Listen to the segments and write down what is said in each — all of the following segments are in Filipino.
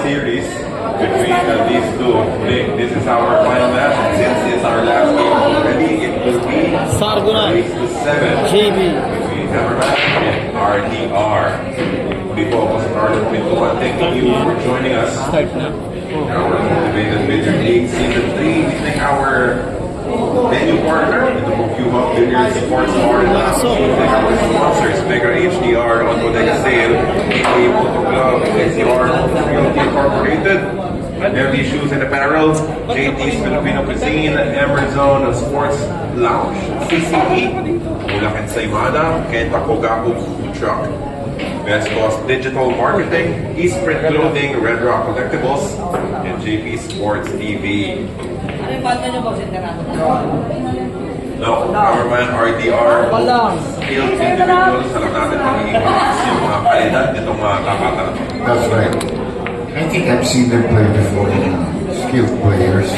series between these two. This is our final match. Since it's our last game already, it will be Sarguna, race to 7 JB, between Hammerman and RDR. Before we start with one, thank you for joining us. start na. Our motivated Major League Season 3. We thank our venue partner, the Pokemon Billiards Sports Bar. We thank our sponsors, Mega HDR, on Bodega Sale, AK Moto Club, SCR, Realty Incorporated, MD Shoes and Apparel, JT's Filipino Cuisine, Emerzone Sports Lounge, CCE, Bulacan Saimada, Kenta Kogaku Food Truck, Best Cost Digital Marketing, Eastprint Clothing, Red Rock Collectibles, and JP Sports TV. Ano yung bata nyo ba? No, Hammerman, RDR, skilled individuals, alam natin magiging yung mga kalidad nitong mga kapata. That's right. I think I've seen them play before. Skilled players.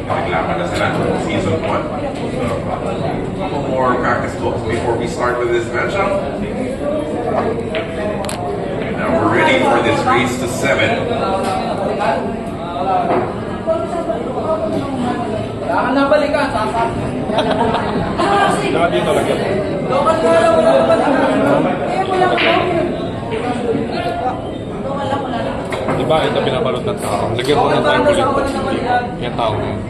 Naglaban na sila season 1. Couple more practice books before we start with this matchup. And now we're ready for this race to 7. Kailangan na balikan, sasabi. Lagi talaga. Local ka lang, wala naman. Eh, wala ka lang. Local lang, wala lang. Diba, ito pinabalot ng tao. Lagyan mo ng tayo ulit. Yung tao na yun.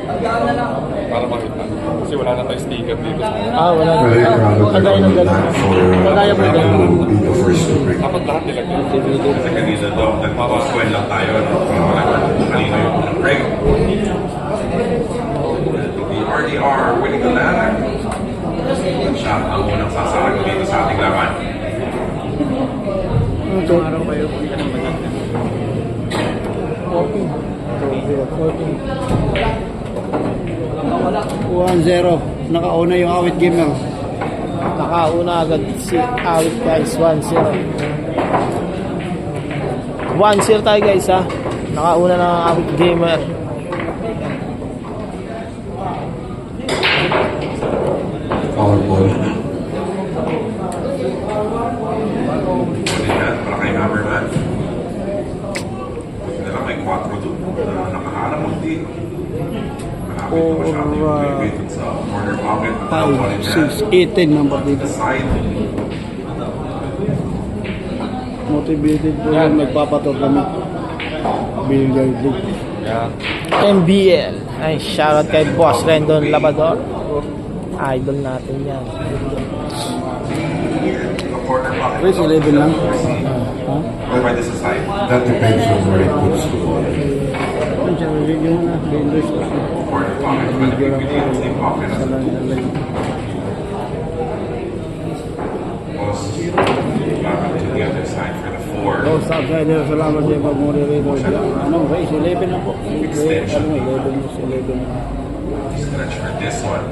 Pagkaan na lang. Para makita. Kasi wala na tayo sticker dito. Very Wala. proud of Kagaya ng that ganun. for Kagaya mo them ganun. to be the first to break. Dapat lahat nilagyan. Kasi kanina daw, nagpapaskwel lang tayo. No? Kanina yung break. The RDR winning the ladder. Siya ang unang sasarag dito sa ating laban. Itong araw kayo. 1-0. Nakauna yung awit gamer. Nakauna agad si Awit guys, 1-0. 1-0 tayo guys ha. Nakauna na ang Awit gamer. Foul ball. Pwede yan, para kay Hammerman. Buti na lang may 4 doon na nakaharap mo din. Malapit na masyado yung play dun sa corner pocket. Nakakuha rin yan. 6-18 number The dito. side. Motivated po yung nagpapator kami. Billiard league. MBL. Ay, shoutout kay Boss Rendon Labador. Idol natin yan. The corner pocket. Race 11 lang. Or by this side. That depends on where he puts the ball. Ano siya, review mo na. Billiard league. Corner pocket. Malapit with the empty pocket. Boss. Back to the other side for the 4. Oh, subsider, salamat sa pag-moderator. Ano, race 11 na po. Extension. Ano, 11 is 11. Stretch for this one,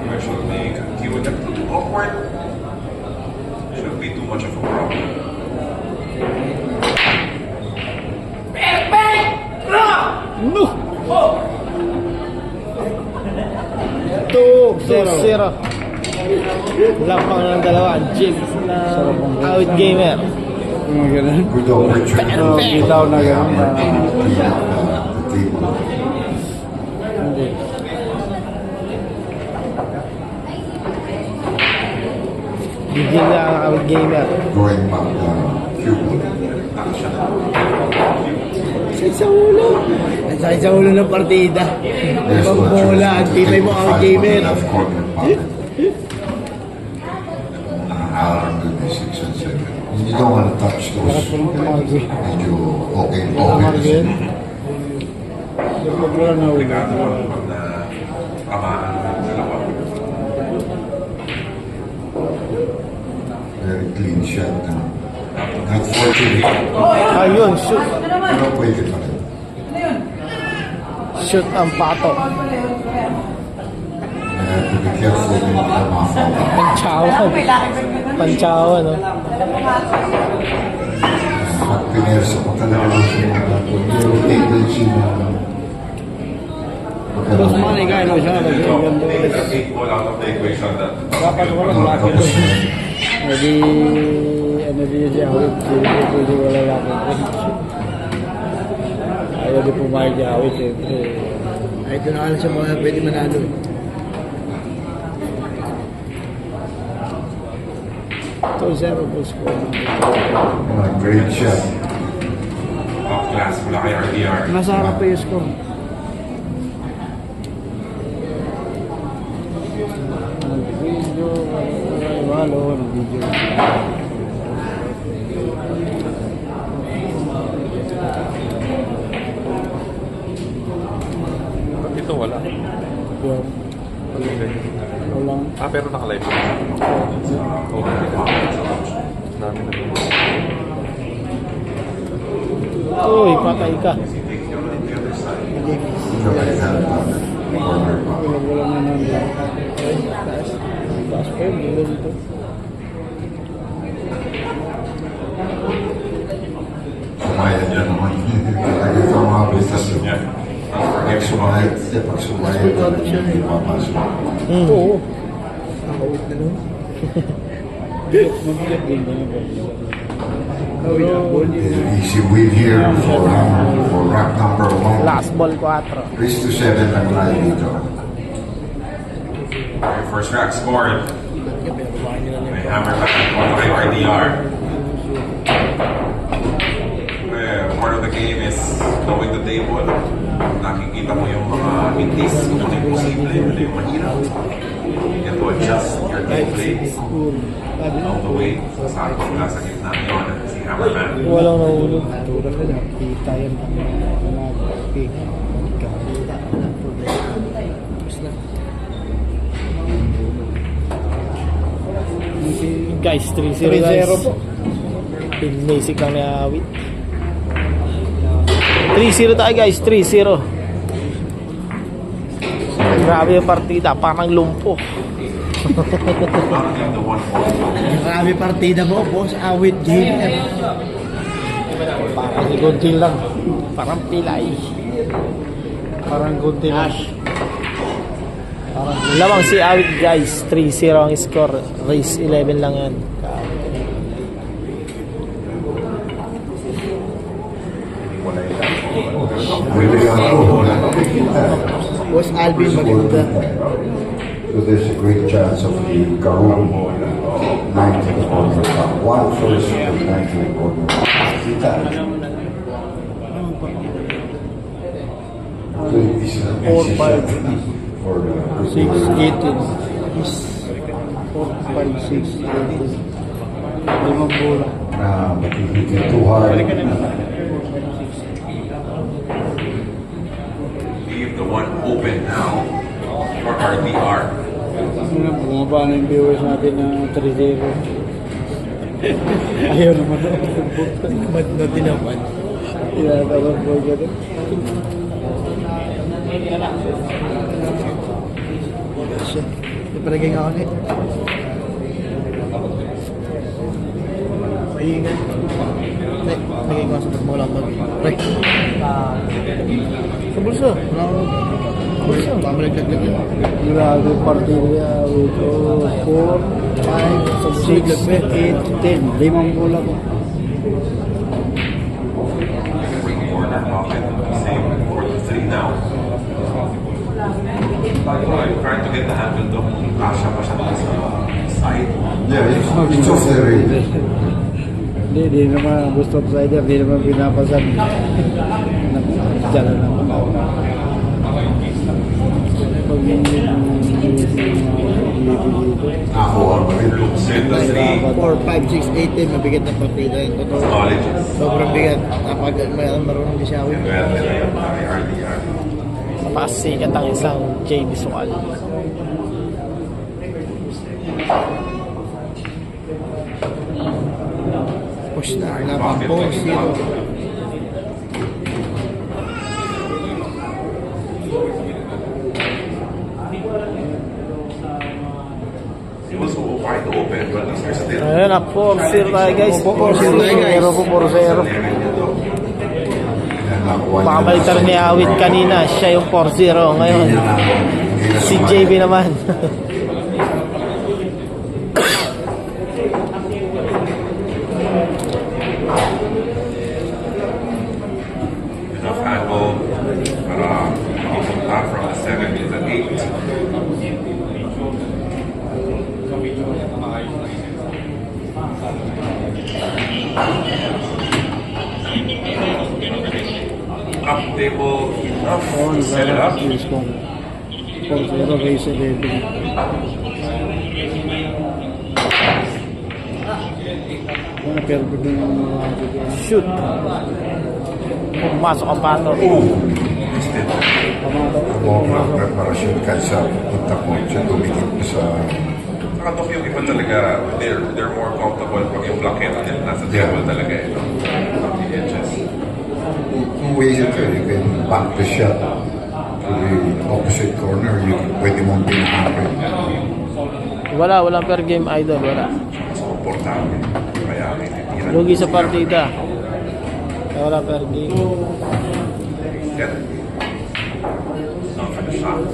which will make Q&A too awkward. Shouldn't be too much of a problem. No! 2-0. Lampang ng dalawa. James na Awit gamer. Mga ganun. Good opportunity. Oh, bitaw na ganun. The table. Hindi. Bigyan na ang Awit gamer. Going back down. Cube. Sa ulo. Sa ulo ng partida. There's Ibang what you bola. Ang tibay mo ang gamer. Left corner pocket. Nakakaroon dun yung 6 and 7. You don't want to touch those. Medyo okay. Margin. Wala na ulo. Ligado mo pag na tamaan ng dalawa. Very clean shot. Unfortunately, Ayun, shoot. pero pwede pa rin. Shoot ang pato. To be careful din hindi ka makafaul. Panchawan. Panchawan, no? Pag pinersa mo talaga lang siya yung tendency na Terus mana guys, no siya. Take the 8 ball out of the equation. Dapat walang lapit. Jadi ano din siya, awit. Pwede wala lang. Ayaw din pumayag niya, awit. Siyempre. Ay, ito na alam sa mga pwede manalo. Ito, 0 po score. Great shot. Top class mula kay RDR. Nasa harap pa yung score. Video, walo, video. Ito wala. Yung, walang, Pero naka-live. Okay. Dami na doon. Uy, patay ka. Corner pa. walang na naman. Taas pa yun, wala dito. Sumayan dyan naman. Lagi ito ang mga business. Yeah. Pag sumayad, pag sumayad, hindi papasok. Oo. Nakawit na nun. Mabigat din na yun. Kawit ang ball. Easy win here for rack number 1. Last ball 4. 3-7 lang tayo dito. Very first rack scored. May hammer back on kay RDR. Part of the game is knowing the table. Nakikita mo yung mga mintis, kung ano yung posible, ano yung mahirap. You have to adjust your gameplay all the way. Sakto ka sa gitna yun, si Hammerman. Walang nahulog. Tulad na lang, kita yan. Guys, 3-0 guys. Basic lang ni Awit. 3-0 tayo guys, 3-0. Grabe yung partida, parang lumpo. Not the one for Marami partida mo, boss. Awit game. Parang gunti lang. Parang pilay. Parang kunti lang. Lamang si Awit guys, 3-0 ang score. Race 11 lang yan. Really ako. Boss Alvin, maganda. So there's a great chance of the Karoon 19th corner. One first and 19th corner. Kita. So this is an easy shot for the 6, 18. 4, 5, 6, 18. Limang bola. na makikita too hard. leave the one open now for RDR. Bumaba na yung viewers natin na 3-0. Ayaw naman. Ba't na tinapan? Tinatawag po ka rin. May palagay nga ulit. Maingat. Lagay ko sa pagmula ko. Right. Sa bulsa. Wala ko. Bulsa. Pamalaglag-lag lang. Grabe partida. 4, 5, 6, 8, 10. Limang bola ko. Corner pocket, same 4-3 now. I'm trying to get the handle to kasha pa siya sa side. Yeah, it's off the range. Di naman gusto outsider. Di naman pinapasan. Diyan na naman. Pag yung Ako ang marito. Send the 3 4, 5, 6, 8, 10. Mabigat na partida yun. Totoo. knowledge. Sobrang bigat. Kapag marunong di siya awit. Well, nila yung RDR. Pasikat ang isang J Visual. Push na. Wala pang 4-0. It was wide open, but at least there's still. Ayun na, 4-0 tayo guys. 4-0 po, 4-0. Pakabalitar ni Awit kanina, siya yung 4-0 ngayon. Si JB naman. Up table enough Oo, to set it up. nagkakalis kong 4-0 race 11. Ano, pero bigyan ng mga bigyan. Shoot. Pumasok ang pato. Missed it. Mo ang preparasyon kaysa punta mo siya tumikip ko sa Nakatok yung iba talaga, they're more comfortable pag yung blockhead nasa table talaga eh. On the edges. two ways ito. You can back the shot to the opposite corner. Pwede mong pinahakin. Walang per game idol, wala. Mas komportable. Kaya titira. Lugi sa partida. Wala per game. Get. Ang shot.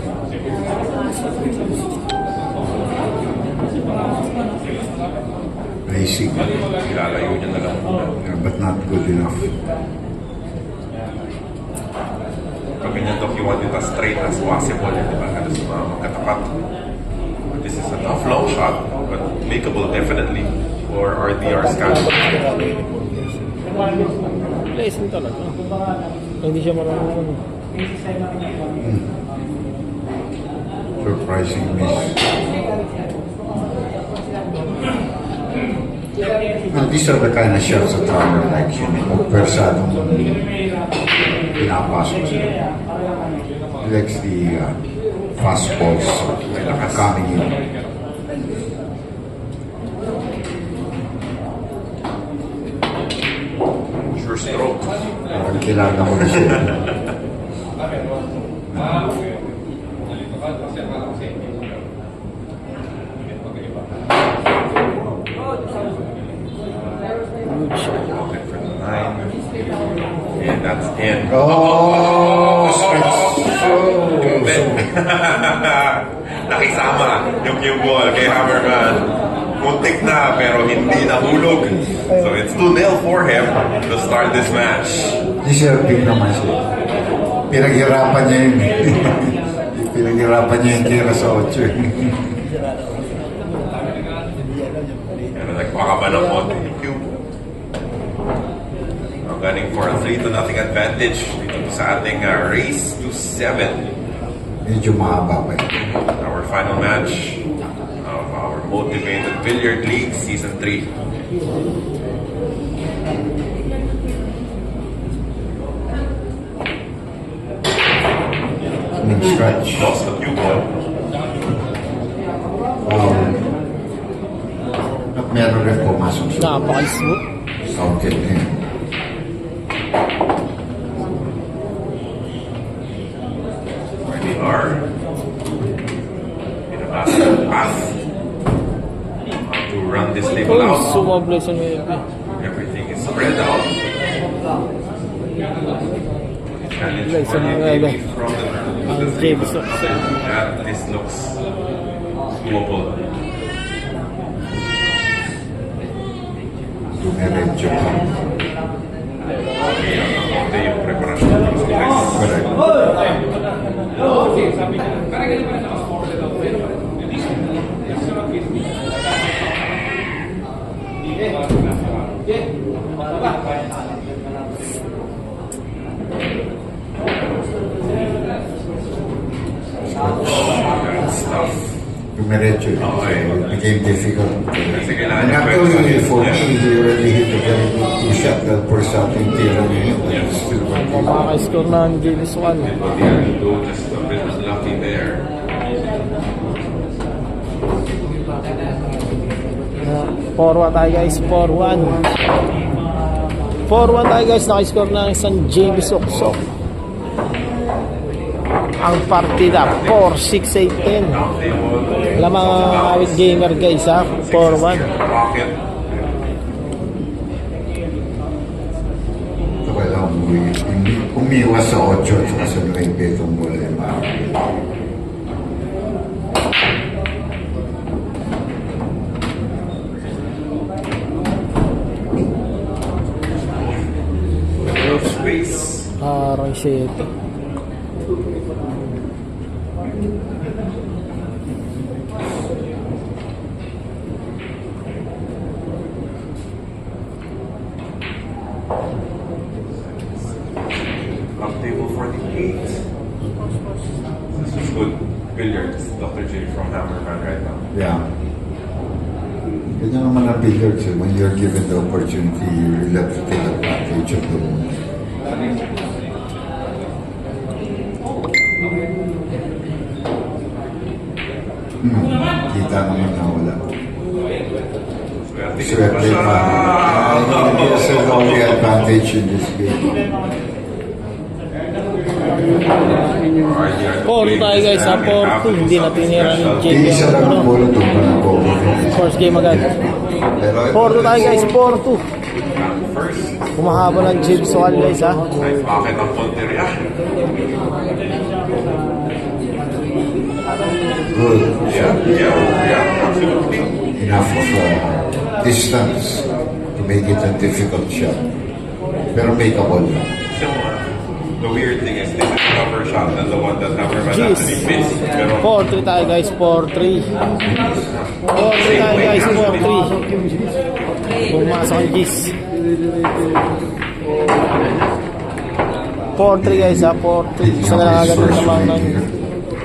Racing. Ilalayo niya na lang muna. But not good enough. Pag ganyan Doc, you want it as straight as possible. Di ba? Kada sa mga magkatapat. This is a tough long shot, but makeable definitely for RDR scan. Blessing talaga. Hindi siya marunong. Surprising miss. And these are the kind of shots that Trummer likes, yun. Pagpersadong pinapasok siya. He likes the fastballs coming in. Sure stroke. Parang kailangan mo na siya. Good shot. Okay for the 9. And that's in. Oh, so Nakisama yung cue ball kay Hammerman. Muntik na pero hindi nahulog. So it's 2-0 for him to start this match. deserving naman siya. Pinaghirapan niya yun. Pinaghirapan niya yung tira sa 8. Pero nagpakaba ng konti yung cue. Gunning for a 3-0 advantage dito sa ating race to 7. Medyo mahaba pa yun. Our final match of our Motivated Billiard League Season 3. Mid-stretch. Lost the cue ball. At meron rin pumasok sa Napaka-smooth. socket na yun. Where they are. In a basket path. To run this table Oh, out. sumable sa may Everything is spread out. Challenge Like, for sa the mga baby like, from the James. Yeah, this looks doable. Dumiretso pa. Okay, ito yung preparasyon ng guys. Correct. That's tough. Dumiretso. It became difficult. Kasi kailangan And niya actually, for me, Yeah. he already hit a very good two-shot. That first shot yung tira niya yun. But still working. makaka-score na ng James 1. Diego just a bit lucky there. 4-1 tayo guys, 4-1. 4-1 tayo guys, nakiscore na ng San James Oksok. Ang partida, 4-6-8-10. Alam mga awit gamer guys ha, 4-1. Rocket. So, kailangan umiwas sa 8 at sa 9 itong bola yung makakita. Enough space. Parang 7. Yeah. Ganyan naman ang billiards eh. When you're given the opportunity, you really have to take advantage of the moment. Kita naman na wala. Swerte pa. I guess there's only advantage in this game. 4 tayo guys sa 4-2. Hindi na tinira ni JB Isa ang lang ang ano. bola doon pa ng cover. First game agad. Pero 4-2 tayo guys, 4-2. Kumahabol ang JB Soal guys ha. Ay, bakit ang Ponteria? good. Yeah, absolutely. Enough of distance to make it a difficult shot. Pero makeable lang. So, the weird thing is, this is a tougher shot than the one that Hammerman actually missed. Pero, 4-3 tayo guys, 4-3. 4-3 tayo guys, 4-3. Pumasok ang Gis. 4-3 guys ha, 4-3. Isa na lang agad ng tamang ng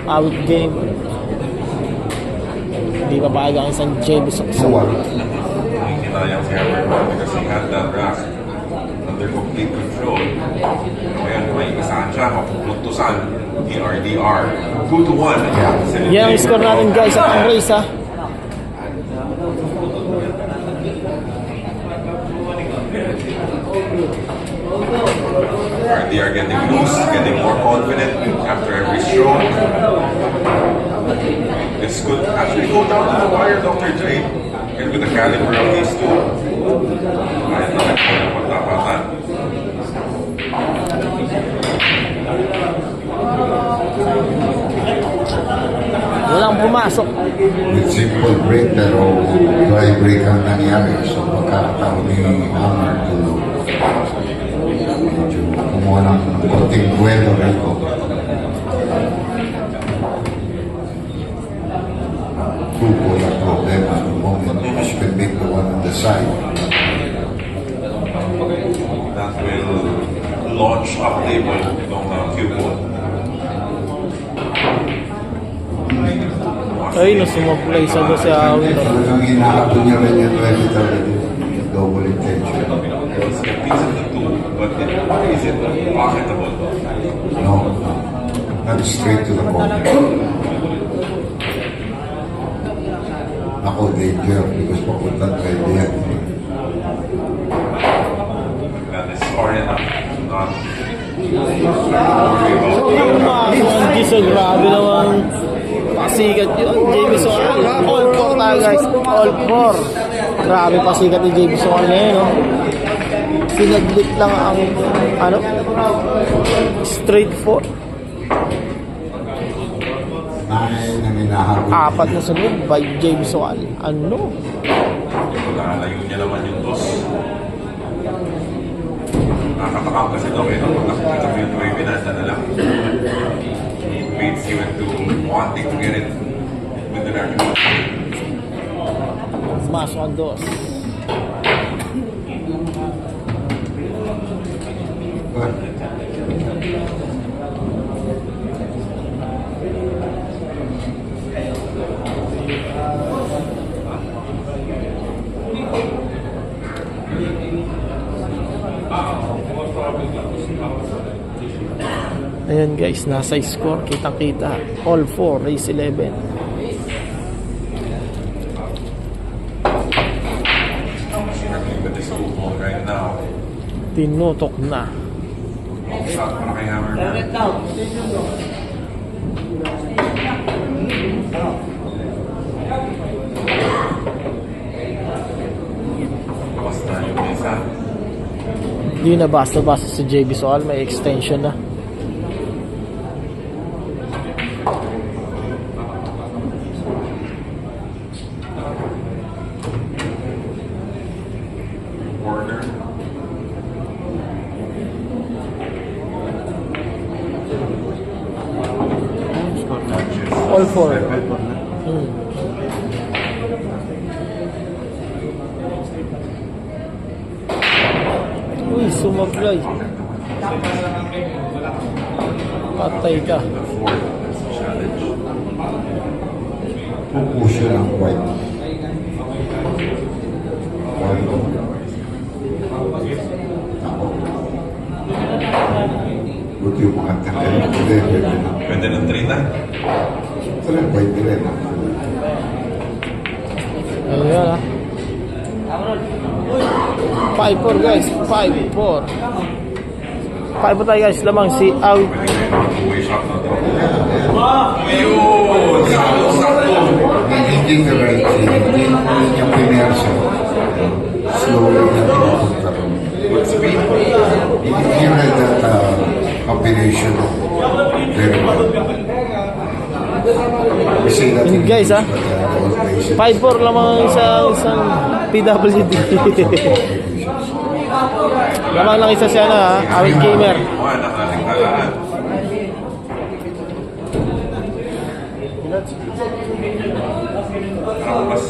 out game. Hindi pa paayag ang isang JB So Soal. what? hinayang si Hammerman because he had that rack under complete control. Ngayon, may isahan siya, mapupuntusan, DRDR. 2-1. Yan ang score natin guys at ang race ha. They are getting loose, getting more confident after every stroke. This could actually go down to the wire, Dr. J. And with the caliber of these two, kahit na magtapatan. Walang pumasok. With simple break pero dry break ang nangyari. So pagkakataon ni Hammer medyo kumuha ng konting duelo rito. Tupo yung problema at the moment. Because you can make the one on the side. That will launch up table itong cube ball. Ay, nasumaplay sa do si Awin. Talagang hinahabol niya rin yung double intention. It's a piece of the two, but is it pocketable? No, not straight to the corner. Ako, danger because papuntang pwede yan. That is far enough to not worry about Ang Gis, grabe naman. Pasikat yun, JB Soal. All 4 tayo guys, all 4. Grabe pasikat ni JB Soal na yun, no? Sinaglit lang ang, ano, straight 4. Nine ang hinahabol. 4 na sunod by JB Soal. Ano? Lalayo niya naman yung dos. Nakakatakam kasi ito eh, pag nakikita mo yung wave binasa na lang. It baits you into wanting to get it with the record. Masok ang 2. Ayan guys, nasa score, kitang-kita. All 4, race 11. Struggling with this two ball right now. Tinutok na. Shot para kay Hammerman. Basta yung isa. Hindi na basta-basta si JB Soal, may extension na. Order. All 4. Uy, sumablay. Patay ka. The fourth challenge. pupush yun ang white. White. Ako. Buti yung mga tagal. Hindi, pwede na. Pwede ng 3 na. Pero pwede rin. Ayan ah. 5-4 guys, 5-4. 5-4 tayo guys, lamang si Awi. Way shot na to. Ayun! Sakto! Hindi the right thing. Hindi niya pinerso. Slowly na pinapunta rin. Good speed. He read that combination very well. We say that Yun, guys, ah. always 5-4 lamang isang PWD. Lamang lang isa siya na ha, Awit Gamer. One ang ating talaan. Parang mas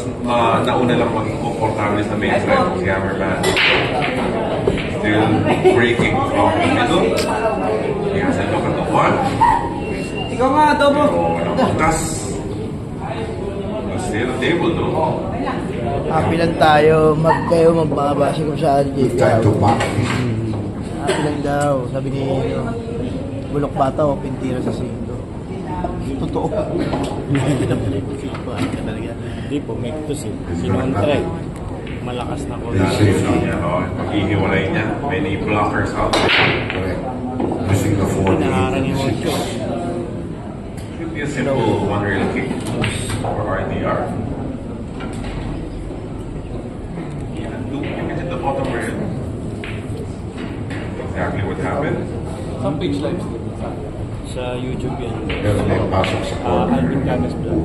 nauna lang maging komportable sa main side si Hammerman. Still breaking from the middle. Here's a look at the one. Ikaw nga, Tomo. Oh, walang butas. But still table though. Happy lang tayo. Kayo magbabasa kung saan Good dito. time to back. Happy lang daw. Sabi ni Bulok Bata o Pintira sa Sindo. Totoo. Hindi po, may kutos eh. Sinontra eh. Malakas na ko. Very safely. Yeah, oh, paghihiwalay niya. Many blockers out there. Correct. Using the 4 Naharang yung 8 8. Should be a simple one rail kick or RDR. Even two, you can hit the bottom rail. Exactly what happened. Some page lives din sa YouTube yan. Pero may pasok sa corner. Alvin Cames Vlog.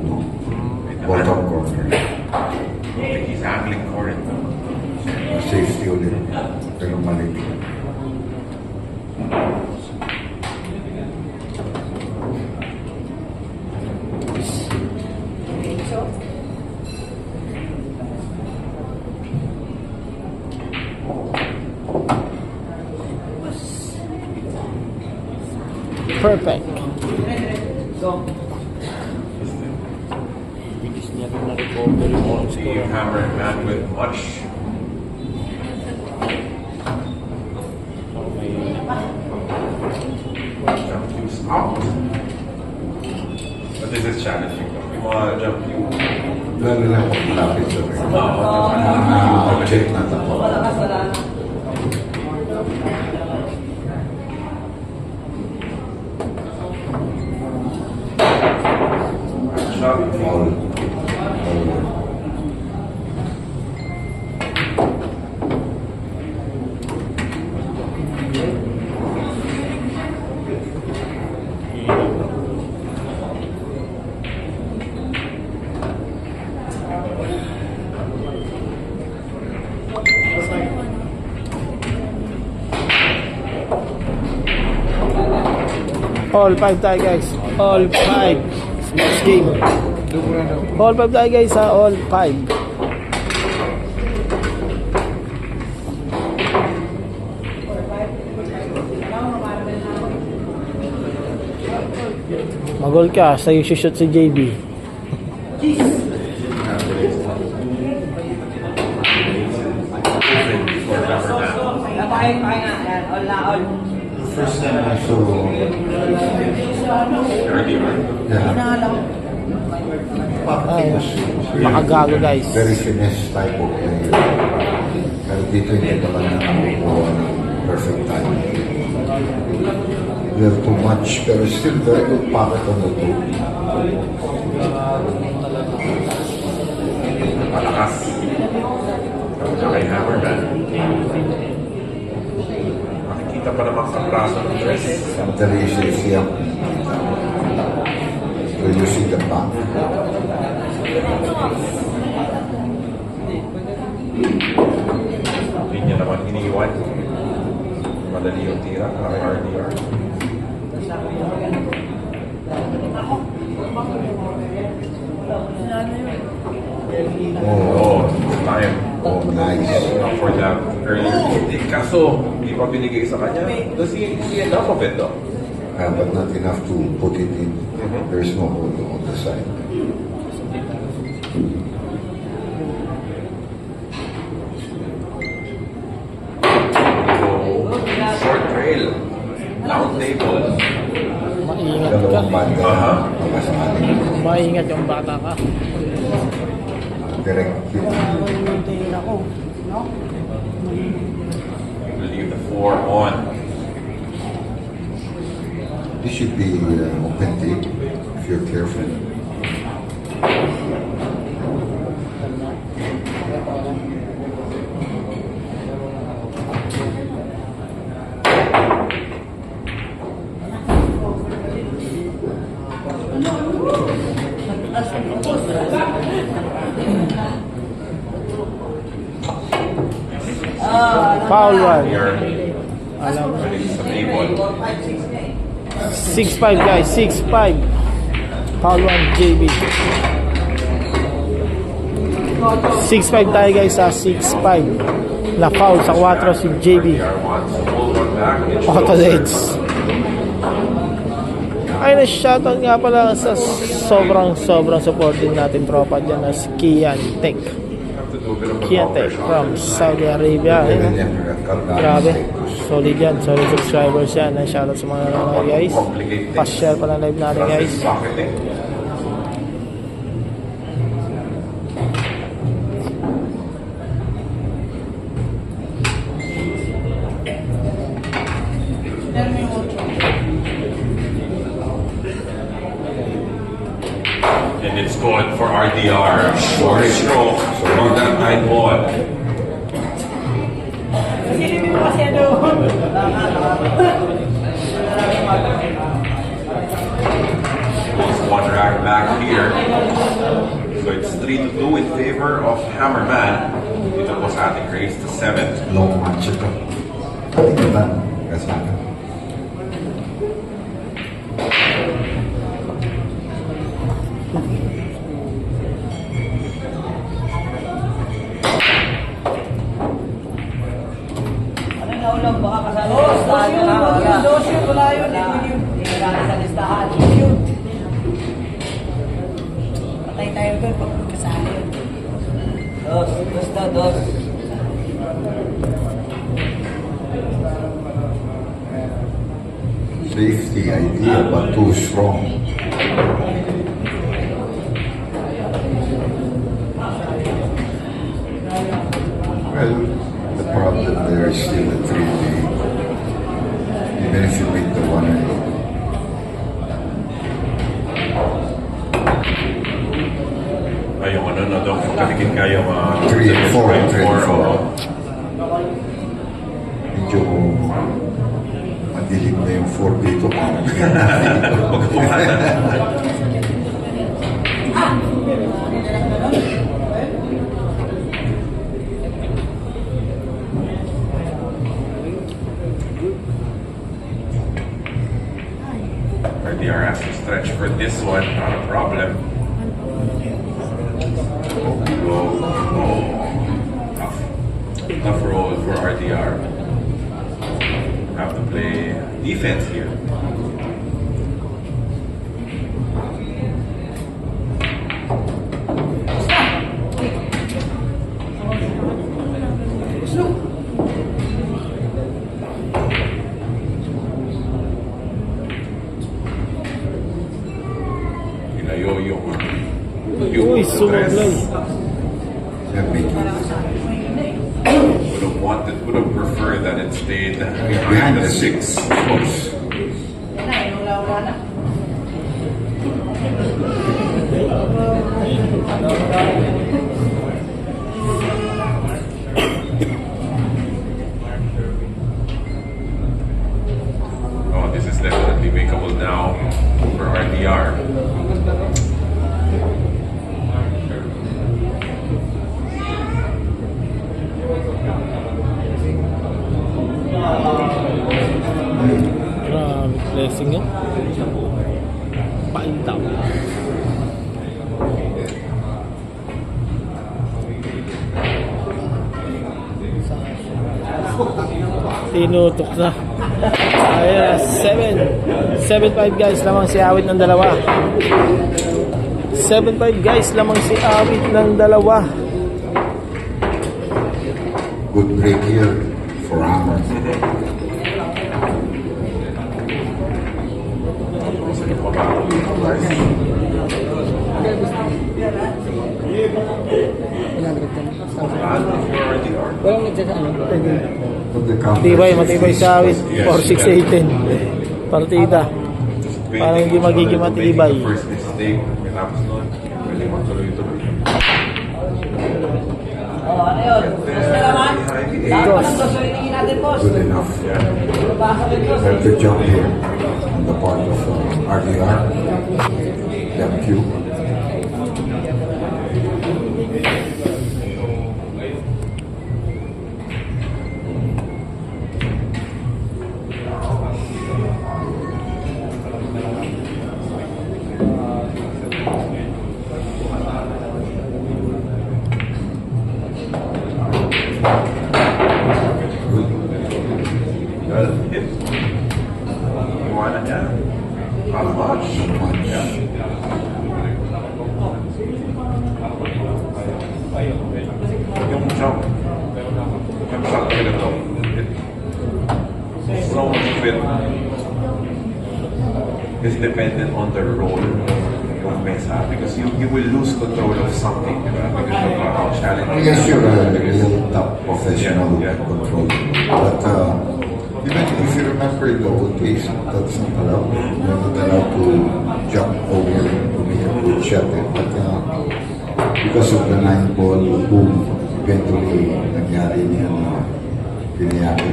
Bottom corner. I think he's angling for it. Safety ulit. Pero mali. Perfect. Bilis niya rin na-recover yung all See score. Hammerman with much. Okay. Jump cues out. But this is challenging. Yung mga jump cue. Lalo lang kung malapit sa rin. Object na tapo. Shot. All. All 5 tayo guys. All 5. Next game. All 5 tayo guys ha. All 5. Magol ka. Sa'yo shoot si JB. For Hammerman. Napakain nga. Yan, all na all. First time I saw RDR. Ay, makagago guys. very finesse type of player. Pero dito hindi naman na nakukuha ng perfect time. We have too much, pero still very good pocket on the two. Malakas. Kay Hammerman. Makikita pa naman sa braso ng dress. Sometimes you see him reducing the back. Hindi niya naman iniiwan. Madali yung tira. Kay RDR. Oh, Time. oh, nice. For that early. Kaso, hindi pa binigay sa kanya. Does he see enough of it though? But not enough to put it in. There's no hold on the side. maingat yung bata ka. Direct hit. We'll leave the 4 on. This should be open tape if you're careful. Foul one. Here, ready sa table. 6-5 guys, 6-5. Foul one, JB. 6-5 tayo guys sa 6-5. Na foul sa 4 si JB. RDR wants to hold on back. It Auto shows Reds. Ay, na-shoutout nga pala sa sobrang support din natin tropa dyan na si Kian Tech. have to do a bit of a Kian Tech coverage from on Saudi Arabia. Even Ayun. after that cut down Grabe. mistake. Solid yan. Solid subscribers yan. Shoutout sa mga nanonood guys. Pa-share pa ng live natin guys. pocketing. And it's going for RDR. Short stroke on that 9 ball. Silipin mo kasi ano. Goes one rack back here. So it's 3-2 in favor of Hammerman. Dito po sa ating race to 7th. Low match ito. Tingnan. Kasi Ano na ulam, baka kasali sa listahan na wala. Dos yun, wala yun. Hindi wala sa listahan. Yun. Patay tayo doon pag kasali yun. Dos, basta dos. safety idea, but too strong. Well, the problem there is still the 3 lead. Even if you make the 1 lead. Ay, yung ano na doon, kaligin kayo 3 and 4, 3 and 4. oo. Medyo madilim na yung 4 dito. RDR has to stretch for this one, not a problem. Tough roll for RDR. Have to play defense here. Yo. Uy, sumablay. They're making Would have preferred that it stayed behind behind the the 6, 6. of course. Wala na. Oh, this is definitely makeable now for RDR. Grabe, blessing yan. Paintaw. Tinutok na. Ayan, 7-5 guys, lamang si awit ng dalawa. 7-5 guys, lamang si awit ng dalawa. Good break here for Hammer. Sakit pa ba? Walang nagsa sa ano? But the counter Matibay, matibay sa awit. 4-6-18. Partida. Parang hindi magiging matibay. First mistake, tapos nun, pwede magtuloy-tuloy. Oh, ano yun? Boss na naman? Lahat pa ng boss, ulitin natin, boss. good enough. Pasok yun, boss. But good job here on the part of RDR, MQ. Good hit. You want it, yeah? Not much. Yung jump. Yung shot talaga to. So much of it is dependent on the role yung mesa because you will lose control of something, diba? Because of how I challenging. guess you're a real top professional control. But even if you remember in the old days, that's not allowed. You're not allowed to jump over to make a good shot. But because of the 9-ball boom, eventually nangyari niya na pinayaki.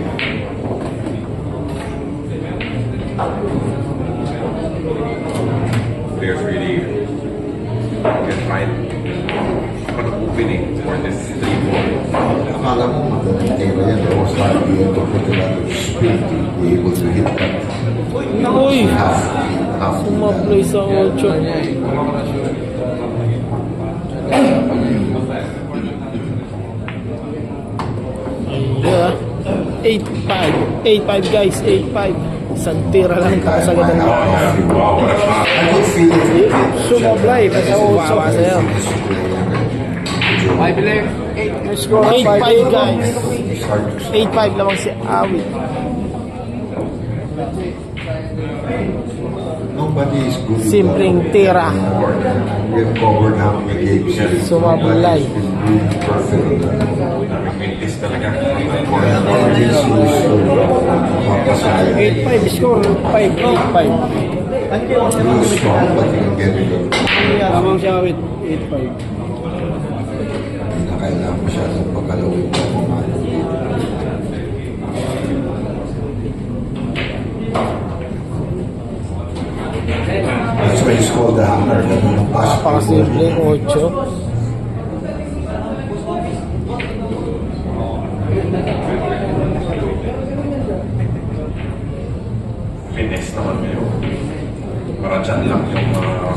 Players really can find an opening for this 3-ball. Akala mo magaling tira yan. There was hardly able to put a lot of speed to be able to hit that. Uy! Half to Sumaplay that. sa 8. Yeah. 8-5. 8-5 guys. 8-5. Isang tira lang kakasagad ng Wow, what a shot. I could feel it. Sumablay pa sa 8 sa'yo. 8-5 guys. 8-5 lamang si Awit. Nobody is good. in Simpleng that. tira. We have covered how many games. Sumablay. Nobody's been really perfect. Namimilis talaga. Kaya always used to mapasaya. 8-5 score. 5-8-5. Really strong, but you can get it. Lamang si Awit. 8-5. Hindi na kailangan masyadong pagkalawin pa. That's why it's called the hammer. Ganun ang pass. Pakasimpleng 8. Finesse naman ngayon. Para dyan lang yung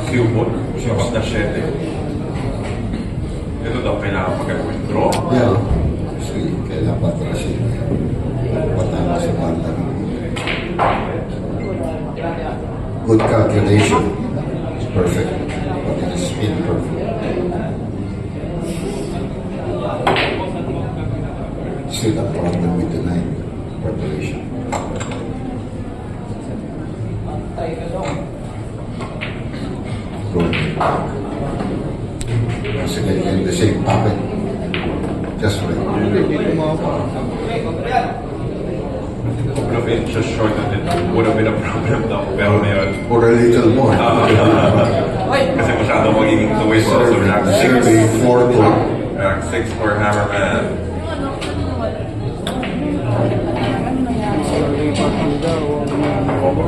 cue ball. Tapos na 7. Ito daw kailangan mag-withdraw. Yeah. Kasi kailangan patrasin. Patama sa banda. Good calculation. It's perfect. But it is imperfect. Still a problem with the 9 preparation. Good. Once again, the same pattern. Just right. Couple of inches short and it would have been a problem daw. Pero ngayon, Or a little more. kasi masyadong magiging tuwis also rack 6. 4-2. Rack 6 for Hammerman.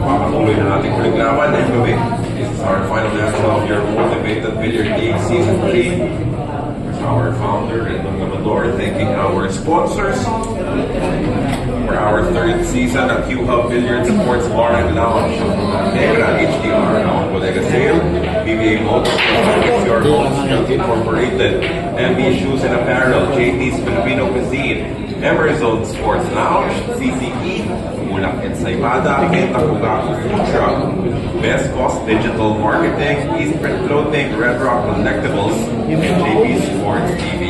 Papatuloy na natin huling laban ng gabi. This is our final match of your Motivated Billiard League Season 3. Our founder, Edmond Gamador, thanking our sponsors for our third season of Q-Hub Billiard Sports Bar and Lounge. Negra HDR, Now Bodega Sale, BBA Motors, Your Homes, Incorporated, MB Shoes and Apparel, JT's Filipino Cuisine, Emerzone Sports Lounge, CCE, Mulak and Saibada, Kenta Kugaku Food Truck, Best Cost Digital Marketing, Eastprint Clothing, Red Rock Collectibles, and JP Sports TV.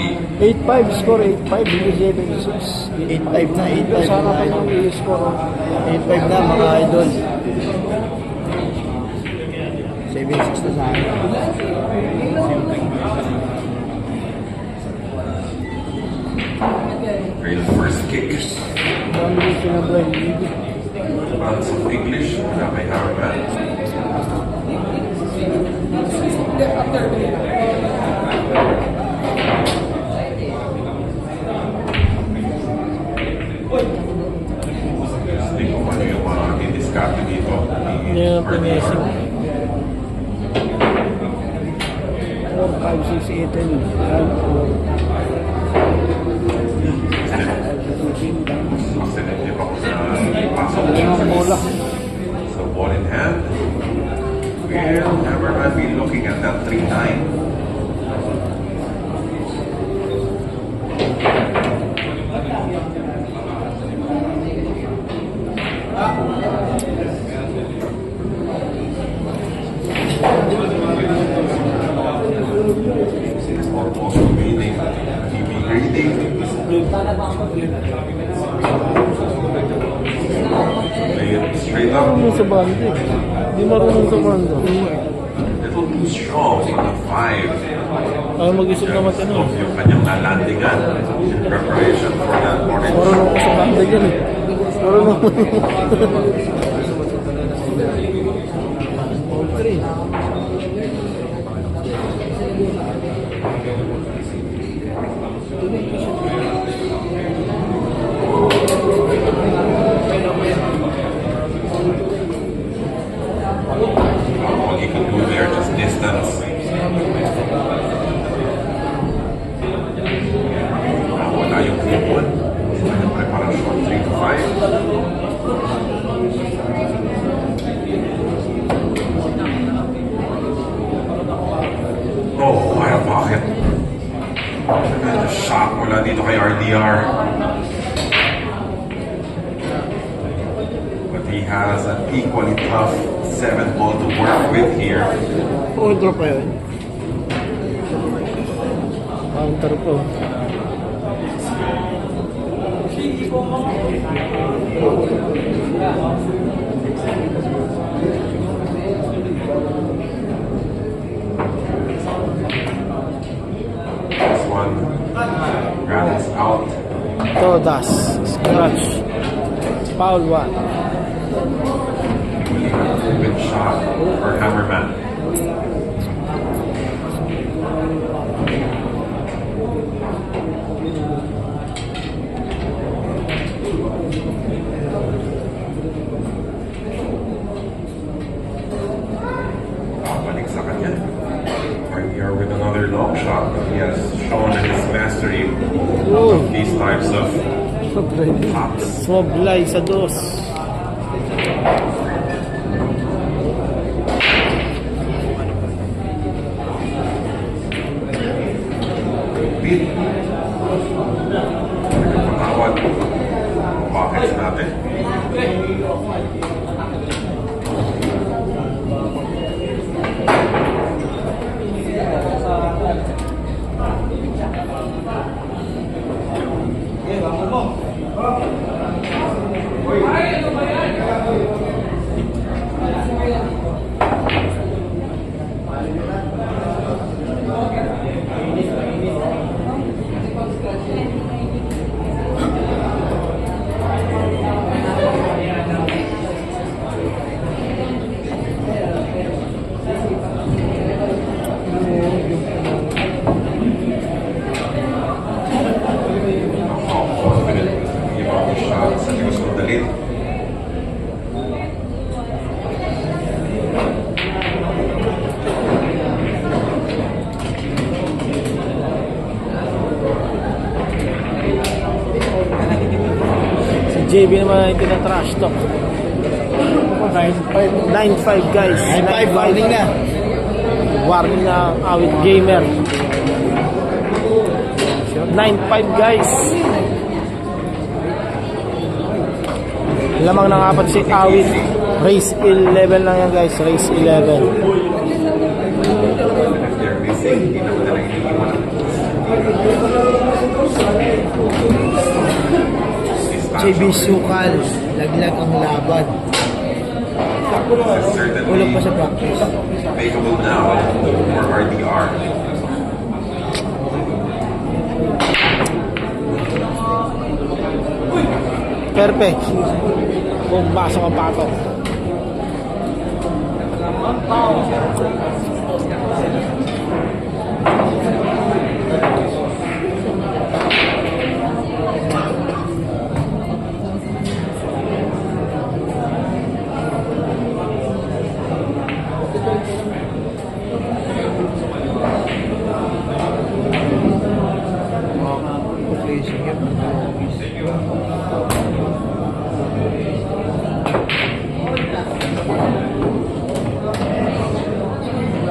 8-5 score. 8-5. Hindi 7-6. 8-5 na. 8-5 sana pa yung score. 8-5 na mga idol. 7-6 na sa akin. kick. Dami yung sinabay. Runs of English. Wala kay Hammerman. Hindi ko ano yung mga didiskarte dito. Yeah, finessing. 4, 5, 6, 8, 10. Positive ako sa pasok. Bola. So ball in hand. Will Hammerman be looking at that 3-9? Almost remaining. TB grading. Play it straight up. Marunong sa banda eh. Hindi marunong sa banda. Little too strong on the 5. Ay, mag-isip naman ka nun. Yung kanyang nalandingan in preparation for that morning. Marunong ko sa banda dyan eh. Marunong. All you can do there, just distance. Wala yung kupon. Yung preparasyon, 3 to 5. Oh, why bakit? Medyo shock mula dito kay RDR. But he has an equally tough 7 ball to work with here. Counter pa yun. Counter po. This one, Grant is out. Todas. Scratch. Foul 1. Good shot for Hammerman. Balik sa kanya. RDR with another long shot. He has shown his mastery of these types of pops. Swablay sa dos. Beat. Patawad. Pockets natin. JB naman ay tina-trash talk. 9-5 guys. 9-5, warning na. Warning na ang Awit Gamer. 9-5 guys. Lamang ng apat si Awit. Race 11 lang yan guys. Race 11. They're missing. Hindi naman na iniiwan. JB Sukal, laglag ang laban. Ulog pa sa practice. Available now for RDR. Perfect. Kung pasok ang pato.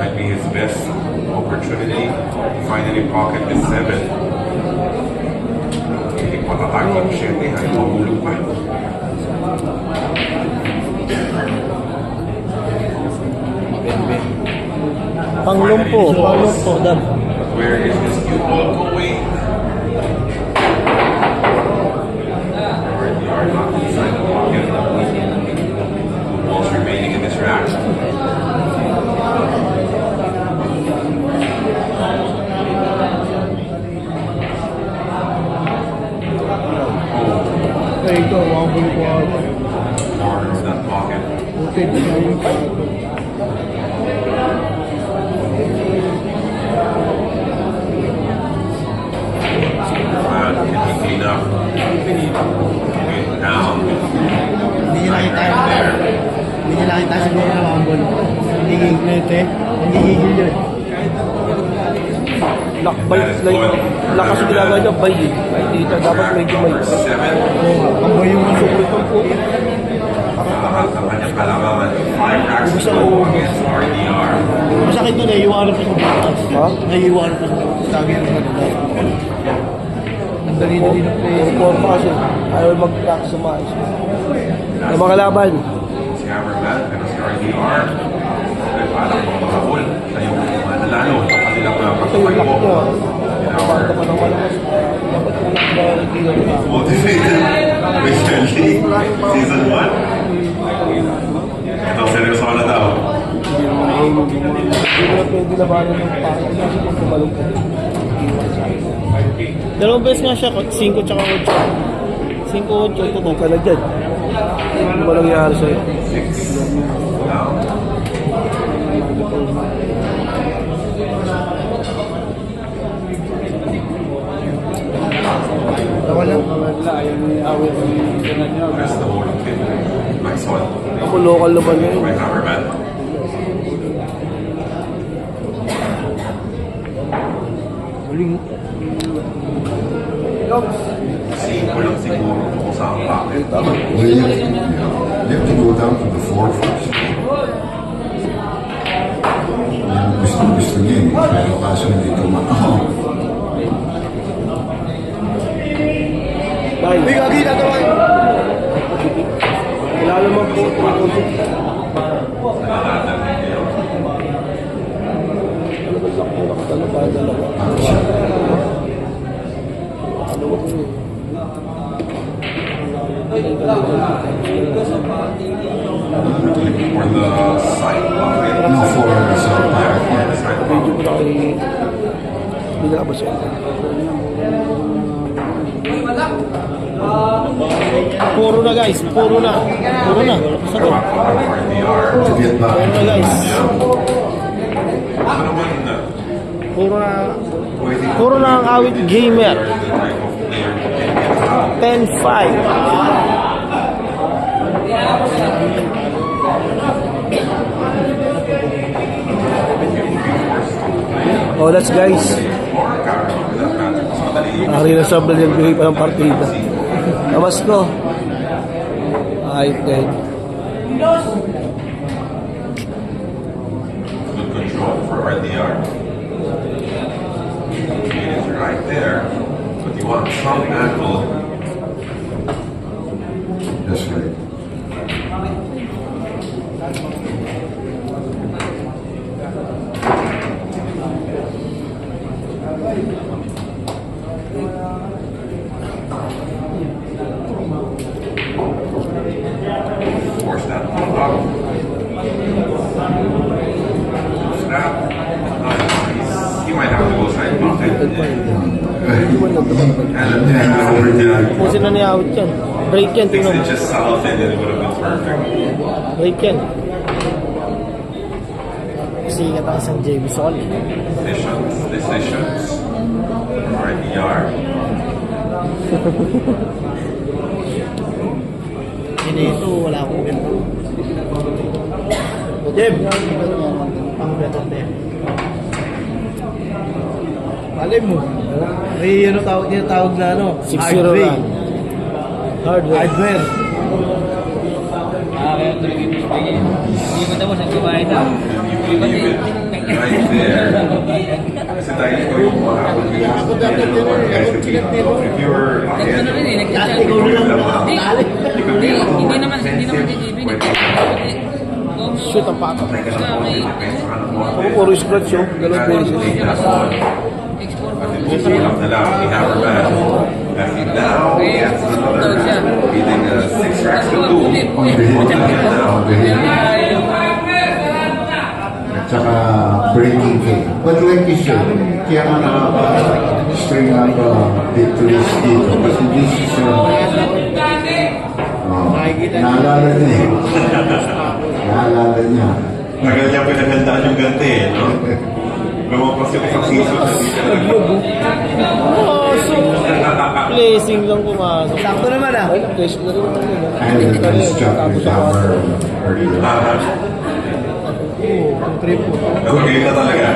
Might be his best opportunity to finally pocket the 7. Hindi pa tatagpag 7, ay mahulog pa. Panglumpo, dab. Where is this cue ball going? Already are not inside the pocket. Two balls remaining in this rack. Ay, ito, wabol ko ako. Corner of that pocket. Putin na yung pato. And can he clean up? Get down. Hindi niya nakita Right yung there. Hindi niya nakita siguro na wambol. Nagigigil Nagigigil yun. Lakbay, lakas yung ginagawa niya, bay eh. Ay, dito, dapat medyo may... 7. Wambol yung Lahat ng kanyang kalaban. 5 racks to go against RDR. masakit doon, naiiwanan pa sa bukas. Ha? Naiiwanan pa sa bukas. Sabi ng mga Ang dali-dali na play. Puro pa kasi, ayaw mag-tax sa mais. Ang mga kalaban. Si Hammerman, pero si RDR, ay parang makahabol sa yung mananalo sa kanilang Ito yung pagkakaibo. lock niya. In Pato our pa ng malakas. Dapat yung lock na hindi na motivated Western League Season 1. Ito, seryoso ka na daw. Hindi na pwede labanan ng pakit kasi kung tumalong ka. Dalawang beses nga siya, 5 tsaka 8. 5-8, tutok ka na dyan. Ano ba nangyari sa'yo? 6 down. Wala. Rest the whole of it. Nice one. Ako local naman yun. By Hammerman. Singko lang siguro kung saan bakit. Well, you have to go down to the 4 first. Yan gusto niya eh. Pero kaso hindi tumataw. Bye. Uy, gagi, nagawa yun. Wala naman po. Nalalaman niyo. Ano ba dalawa? Ano siya? For the side pocket. No, 4 is Yeah, for the side Medyo pocket. ko na kay... Binabas yun. Puro na guys, puro na. Puro na. Sagot. RDR. to get back. Puro na guys. Ano naman na? Puro na. Pwede Puro na ang awit gamer. the type of player who can get out. 10-5. Oh, that's guys. Or Carol, for that matter. Mas madali yun. Ari na sa Brazil, bigay pa ng partida. Tamas ko. Ay, dead. Good control for RDR. It is right there, but you want some angle. That's right. Force that one up. Snap. He might have to go side pocket. And then over there. Pusin na ni awit yan. Break yan, 6 tingnan mo. inches south and then it would have been perfect. Break yan. Sikat ang isang JB Sol. Decisions. RDR. Hindi ito, wala akong ganito. Jeb! Ang beto, Jeb. Malay mo. May ano tawag na ano? 6-0 hardware. run. Hardware. Hardware. Kaya tuloy hindi mo tapos ang kumain na. You leave it right there. Kasi tayo ko yung mga if you were ahead, Ano rin eh, nag-chat. you could be a little Hindi more naman sensitive JB. when Shoot ang pato. like an opponent depends on what Puro scratch yun. Dalawang beses. na lang, we have our match. And now, yes, beating 6 racks to 2. On the hit, on the hit. At saka breaking game. But like you said, kaya nga nakaka-string up victories dito. Kasi this is naalala niya eh. Naalala niya. Tagal niya pinaghandaan yung ganti eh, no? Lumampas yung isang season na di siya Pumasok. Blessing lang pumasok. Sakto naman ah. Ay, flash na rin naman yun. I had a nice job with our earlier. Ang trip mo. Okay na talaga.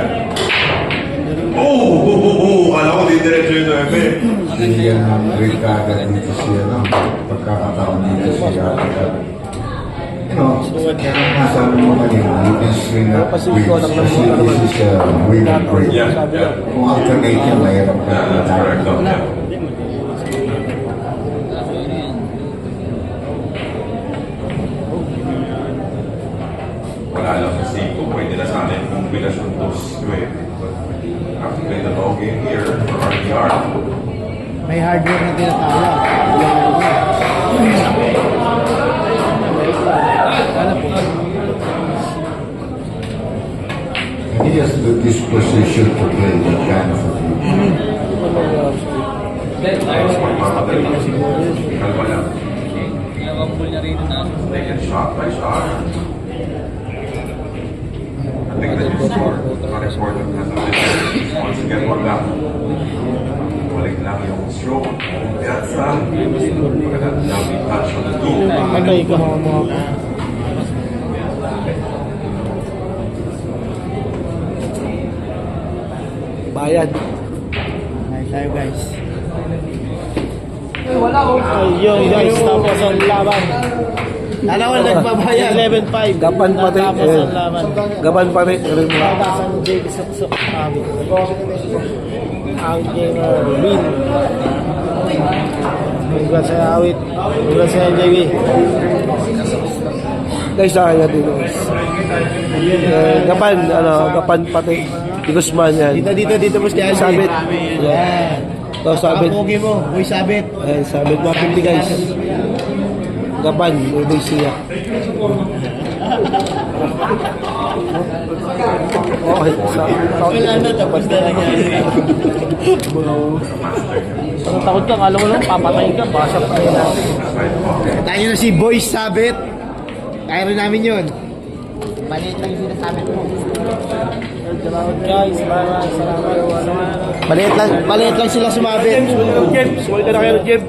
Kala ko di diretso yung 9. Si Ricardo dito siya, no? Pagkakataon dito siya. You know, sabi mo kanina, you can string up wins. Kasi this is really great. Yeah, yeah. Kung alternate yan, mayroon ka. That's correct, no? Yeah. Wala lang kasi kung pwede na sa amin kung kombinasyon dos eh. Have to play the long game here for RDR. May hardware na tinatawag. And he has the disposition to play that kind of a game. Kalma lang. Dalawang pool na rin na. Take it shot by shot. I think that you score. It's not important as a player. Once you get one down. Balik lang yung stroke. Piazza. Magandang lovely touch on the two. Patay ka. Bayad. Nice tayo guys. Ayun guys, tapos ang laban. Alam ko nagbabayad. 11-5. Gapan pa rin. Tapos ang laban. Gaban pa rin. Tapos ang JB Suksok. Ang gamer win. Congrats sa awit. Congrats sa JB. Guys, sa kanya din guys. Gapan pati. Di Guzman yan. Dito boss kaya Sabit. Yan. So, sabit. Kapogi mo. Uy, sabit. Ayan, sabit 150 guys. Gapan, ubay siya. Okay, Wala na, tapos na nangyari. Ang takot ka, kala mo lang papatay ka. Basa pa rin natin. Tayo na si Boy Sabit. Kaya rin namin yun. Maliit lang yung sinasabi mo. Salamat guys. Salamat. Maliit lang sila sumabit. James, suwal ka na kayo, James.